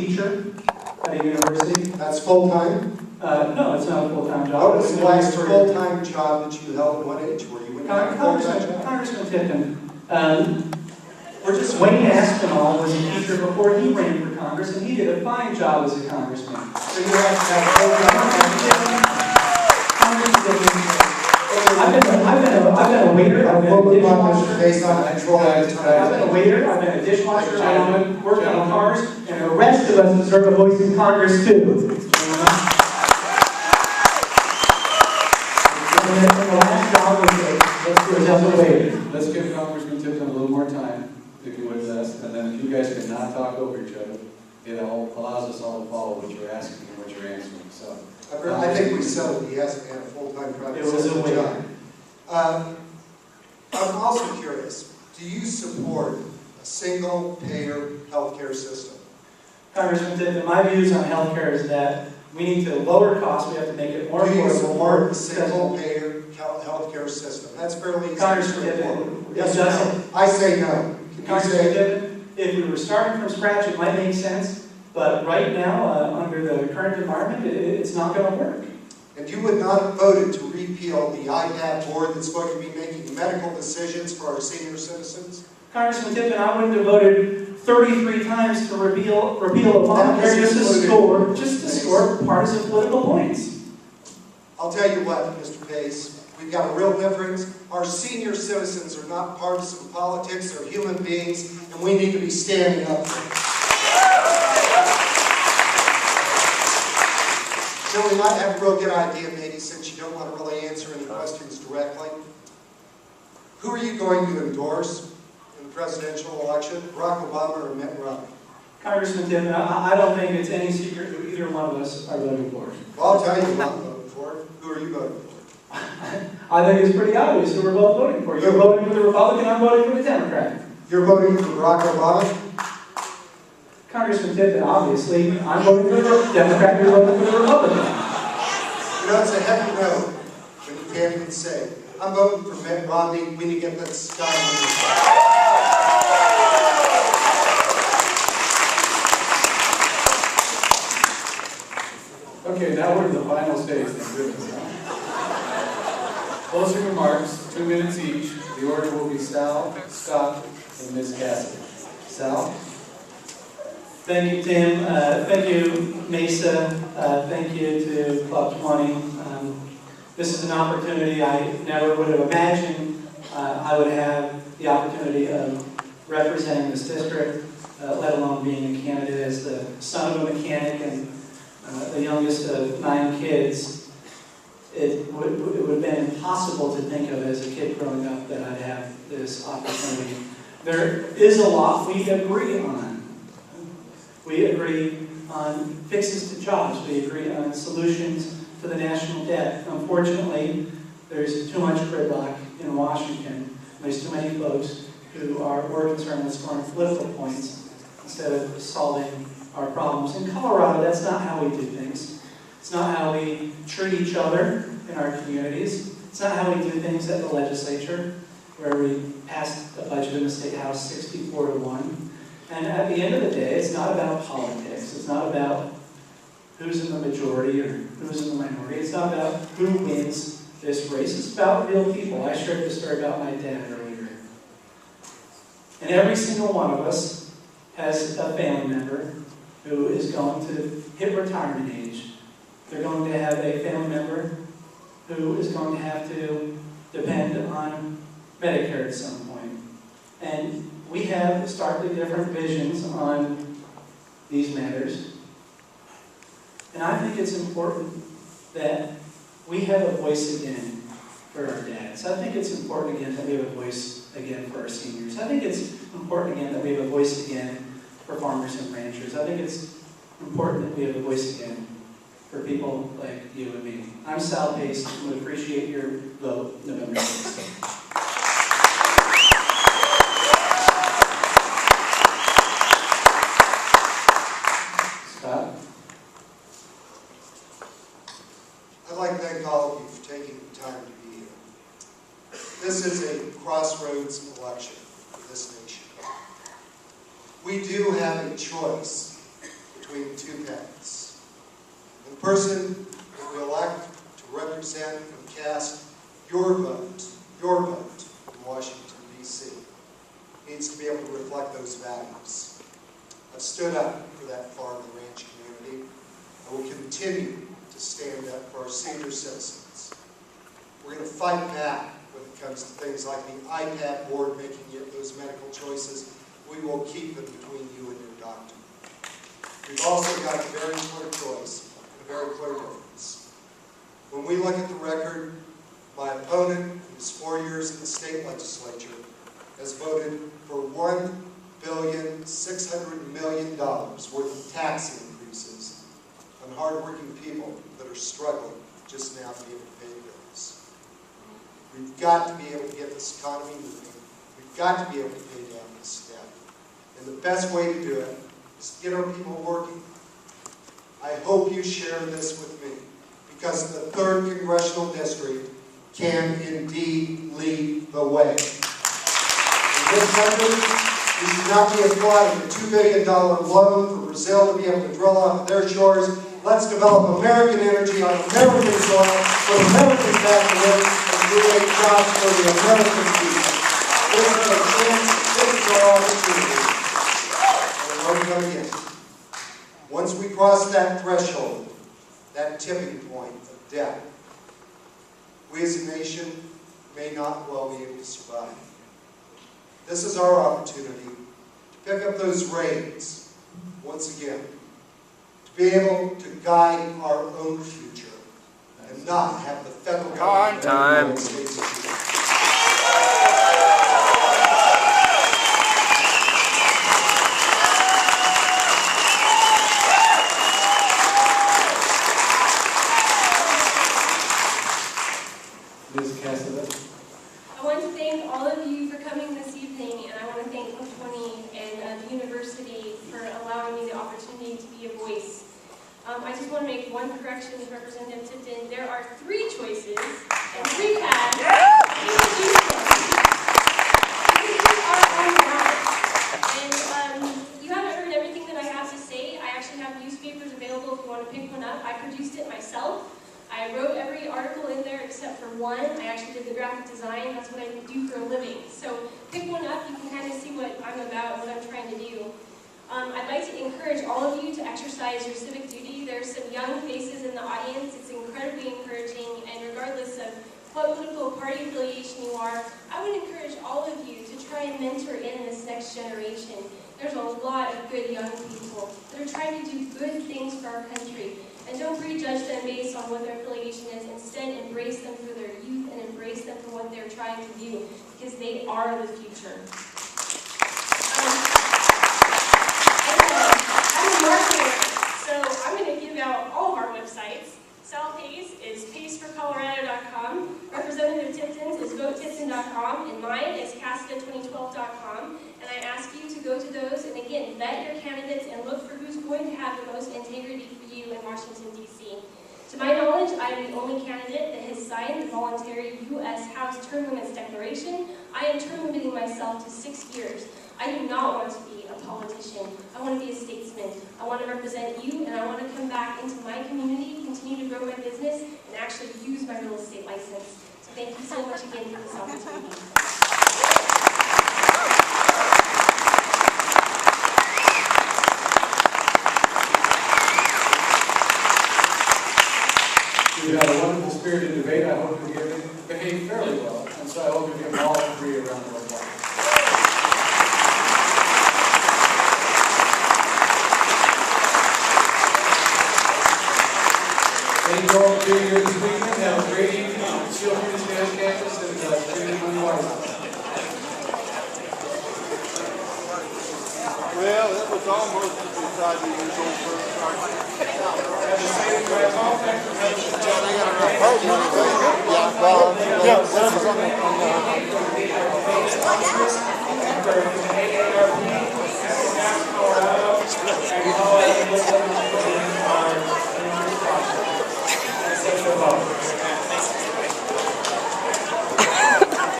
teacher at a university. That's full-time? No, it's not a full-time job. What was the last full-time job that you held at what age were you? Congressman Tippin, we're just Wayne Aspinall was a teacher before he ran for Congress, and he did a fine job as a congressman. So you have to have full-time. I've been a waiter, I've been a dishwasher. Based on control at the time. I've been a waiter, I've been a dishwasher, I've worked on cars, and the rest of us deserve a voice in Congress too. The last job was as a waiter. Let's give Congressman Tippin a little more time, if you would, and then if you guys can not talk over each other, it all allows us all to follow what you're asking and what you're answering. So I think we settled he hasn't had a full-time private It was a sector waiter. job. I'm also curious, do you support a single-payer healthcare system? Congressman Tippin, my views on healthcare is that we need to lower costs, we have to make it more Do you affordable. support a single-payer healthcare system? That's fairly easy to Congressman support. Tippin, Yes it or doesn't. no? I say no. Can you Congressman say, Tippin, if we were starting from scratch, it might make sense, but right now, under the current environment, it's not going to work. and you would not have voted to repeal the IPAP board that's going to be making medical decisions for our senior citizens? Congressman Tippin, I wouldn't have voted 33 times to repeal Obamacare just to score partisan political points. I'll tell you what, Mr. Pace, we've got a real difference. Our senior citizens are not partisan politics, they're human beings, and we need to be standing up for them. So we might have a real good idea, maybe, since you don't want to really answer any questions directly. Who are you going to endorse in the presidential election, Barack Obama or Mitt Romney? Congressman Tippin, I don't think it's any secret who either one of us are voting for. Well, I'll tell you who I'm voting for. Who are you voting for? I think it's pretty obvious who we're both voting for. You're voting for the Republican, I'm voting for the Democrat. You're voting for Barack Obama? Congressman Tippin, obviously, I'm voting for the Democrat, you're voting for the Republican. You know, it's a heavy no when you can't even say. I'm voting for Mitt Romney. We need to get this guy moving. Okay, now we're in the final stage. Thank goodness. Closing remarks, 2 minutes each. The order will be Sal, Scott, and Ms. Cassidy. Sal? Thank you, Tim. Thank you, Mesa. Thank you to Club 20. This is an opportunity I never would have imagined I would have the opportunity of representing this district, let alone being a candidate as the son of a mechanic and the youngest of 9 kids. It would have been impossible to think of as a kid growing up that I'd have this opportunity. There is a lot we agree on. We agree on fixes to jobs. We agree on solutions to the national debt. Unfortunately, there's too much gridlock in Washington. There's too many folks who are more concerned with scoring political points instead of solving our problems. In Colorado, that's not how we do things. It's not how we treat each other in our communities. It's not how we do things at the legislature, where we passed the budget in the State House 64-1. And at the end of the day, it's not about politics. It's not about who's in the majority or who's in the minority. It's not about who wins this race. It's about real people. I shared the story about my dad earlier. And every single one of us has a family member who is going to hit retirement age. They're going to have a family member who is going to have to depend on Medicare at some point. And we have starkly different visions on these matters. And I think it's important that we have a voice again for our dads. I think it's important again that we have a voice again for our seniors. I think it's important again that we have a voice again for farmers and ranchers. I think it's important that we have a voice again for people like you and me. I'm Sal Pace, and would appreciate your vote November 6th. Scott? I'd like to thank all of you for taking the time to be here. This is a crossroads election for this nation. We do have a choice between two paths. The person that we elect to represent and cast your vote in Washington, D.C. needs to be able to reflect those values. I've stood up for that farm and ranch community. I will continue to stand up for our senior citizens. We're going to fight back when it comes to things like the IPAT board making those medical choices. We will keep them between you and your doctor. We've also got a very clear choice and a very clear difference. When we look at the record, my opponent, in his 4 years in the state legislature, has voted for $1.6 billion worth of tax increases on hardworking people that are struggling just now to be able to pay bills. We've got to be able to get this economy moving. We've got to be able to pay down this debt. And the best way to do it is to get our people working. I hope you share this with me, because the 3rd Congressional District can indeed lead the way. In this country, we should not be applauding a $2 billion loan for Brazil to be able to drill off their shores. Let's develop American energy on American soil for American taxpayers and create jobs for the American people. This is our chance, this is our opportunity. And we're going to get it. Once we cross that threshold, that tipping point of debt, we as a nation may not well be able to survive. This is our opportunity to pick up those reins once again, to be able to guide our own future and not have the federal government Time. of the United States future. Ms. Cassidy? I want to thank all of you for coming this evening, and I want to thank Club 20 and the university for allowing me the opportunity to be a voice. I just want to make one correction with Representative Tipton. There are 3 choices and 3 paths. These are on ballot. And you haven't heard everything that I have to say. I actually have newspapers available if you want to pick one up. I produced it myself. I wrote every article in there except for one. I actually did the graphic design. That's what I do for a living. So pick one up. You can kind of see what I'm about and what I'm trying to do. I'd like to encourage all of you to exercise your civic duty. There are some young faces in the audience. It's incredibly encouraging, and regardless of what political party affiliation you are, I would encourage all of you to try and mentor in this next generation. There's a lot of good young people that are trying to do good things for our country. And don't prejudge them based on what their affiliation is. Instead, embrace them for their youth and embrace them for what they're trying to do, because they are the future. I'm a marketer, so I'm going to give out all of our websites. Sal Pays is paysforcolorado.com. Representative Tipton's is votetipton.com, and mine is casida2012.com. And I ask you to go to those and again vet your candidates and look for who's going to have the most integrity for you in Washington, D.C. To my knowledge, I am the only candidate that has signed the voluntary U.S. House Term Limits Declaration. I am term limiting myself to 6 years. I do not want to be a politician. I want to be a statesman. I want to represent you, and I want to come back into my community, continue to grow my business, and actually use my real estate license. So thank you so much again for this opportunity. We've had a wonderful spirited debate. I hope you behaved fairly well, and so I hope you give them all 3 around the applause. Thank you all for being here this weekend. Have a great evening. Feel free to stay on campus and drink as much water. Well, it was almost beside the usual first start. Yeah, well,